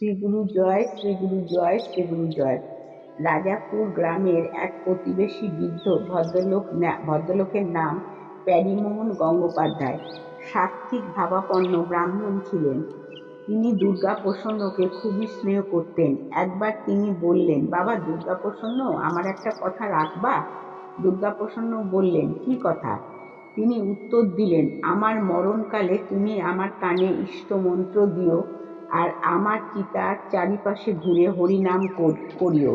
শ্রী গুরু জয়, শ্রী গুরু জয়, শ্রী গুরু জয়। রাজাপুর গ্রামের এক প্রতিবেশী বৃদ্ধ ভদ্রলোকের নাম প্যারীমোহন গঙ্গোপাধ্যায়। সাত্ত্বিক ভাবাপন্ন ব্রাহ্মণ ছিলেন। তিনি দুর্গাপ্রসন্নকে খুবই স্নেহ করতেন। একবার তিনি বললেন, বাবা দুর্গাপ্রসন্ন, আমার একটা কথা রাখবা? দুর্গাপ্রসন্ন বললেন, কি কথা? তিনি উত্তর দিলেন, আমার মরণকালে তুমি আমার কানে ইষ্টমন্ত্র দিও, আর আমার চিতার চারিপাশে ঘুরে হরিনাম করিও।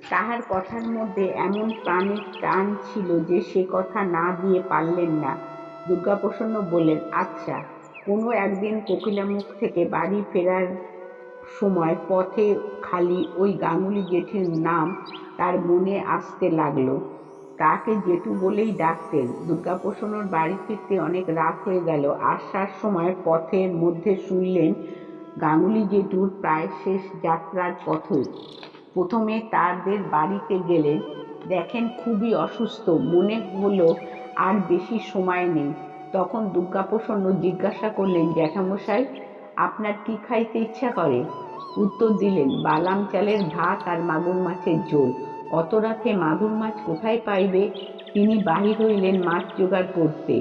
তাহার কথার মধ্যে এমন প্রাণের টান ছিল যে সে কথা না দিয়ে পারলেন না। দুর্গাপ্রসন্ন বললেন, আচ্ছা। কোনো একদিন কোকিলামুখ থেকে বাড়ি ফেরার সময় পথে খালি ওই গাঙ্গুলি জেঠির নাম তার মনে আসতে লাগলো। তাকে জেঠু বলেই ডাকতেন। দুর্গাপ্রসন্নর বাড়ি ফিরতে অনেক রাত হয়ে গেল। আসার সময় পথের মধ্যে শুনলেন গাঙ্গুলি জেঠুর প্রায় শেষ যাত্রার পথই। প্রথমে তাদের বাড়িতে গেলেন, দেখেন খুবই অসুস্থ। মনে হলো আর বেশি সময় নেই। তখন দুর্গাপ্রসন্ন জিজ্ঞাসা করলেন, জ্যাঠামশাই, আপনার কি খাইতে ইচ্ছা করে? উত্তর দিলেন, বালাম চালের ভাত আর মাগুর মাছের ঝোল। অত রাতে মাগুর মাছ কোথায় পাইবে? তিনি বাহির হইলেন মাছ জোগাড় করতে।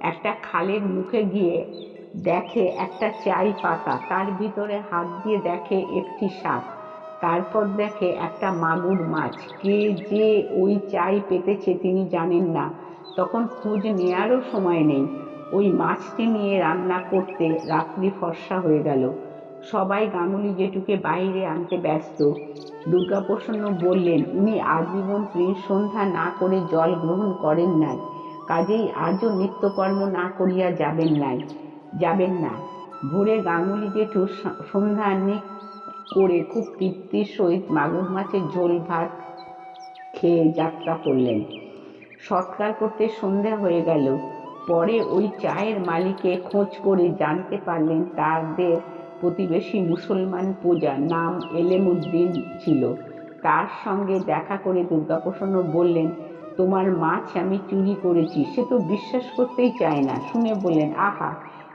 একটা খালের মুখে গিয়ে দেখে একটা চাই পাতা, তার ভিতরে হাত দিয়ে দেখে একটি শাক, তারপর দেখে একটা মাগুর মাছ। কে যে ওই চাই পেতেছে তিনি জানেন না। তখন খোঁজ নেয়ারও সময় নেই। ওই মাছটি নিয়ে রান্না করতে রাত্রি ফর্সা হয়ে গেল। সবাই গাঙ্গুলি জেঠুকে বাইরে আনতে ব্যস্ত। দুর্গাপ্রসন্ন বললেন, উনি আজীবন সন্ধ্যা না করে জল গ্রহণ করেন নাই, কাজেই আজও নিত্যকর্ম না করিয়া যাবেন না। ভোরে গাঙ্গুলি জেঠু সন্ধ্যাহ্নিক করে খুব তৃপ্তির সহিত মাগুর মাছের ঝোল ভাত খেয়ে যাত্রা করলেন। সৎকার করতে সন্ধ্যা হয়ে গেল। পরে ওই চায়ের মালিকে খোঁজ করে জানতে পারলেন তাদের প্রতিবেশী মুসলমান প্রজা, নাম এলেমউদ্দিন ছিল। তার সঙ্গে দেখা করে দুর্গাপ্রসন্ন বললেন, তোমার মাছ আমি চুরি করেছি। সে তো বিশ্বাস করতেই চায় না। শুনে বললেন, আহা,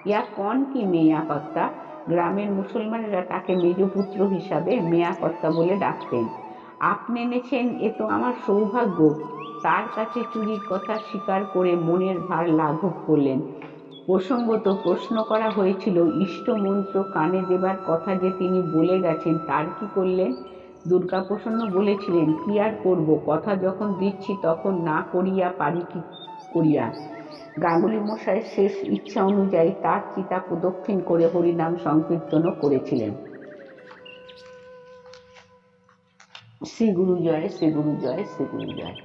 ইয়া কন কি মেয়া কর্তা? গ্রামের মুসলমানেরা তাকে মেজপুত্র হিসাবে মেয়া কর্তা বলে ডাকতেন। আপনি এনেছেন, এ তো আমার সৌভাগ্য। তার কাছে চুরির কথা স্বীকার করে মনের ভার লাঘব করলেন। প্রসঙ্গত প্রশ্ন করা হয়েছিল, ইষ্টমন্ত্র কানে দেবার কথা যে তিনি বলে গেছেন, তার কি করলেন? দুর্গাপ্রসন্ন বলেছিলেন, কি আর করব, কথা যখন দিচ্ছি তখন না করিয়া পারি কি করিয়া। গাঙ্গুলি মশাইয়ের শেষ ইচ্ছা অনুযায়ী তার চিতা প্রদক্ষিণ করে হরিনাম সংকীর্তনও করেছিলেন। শ্রী গুরু জয়, শ্রী গুরু জয়, শ্রী গুরু জয়।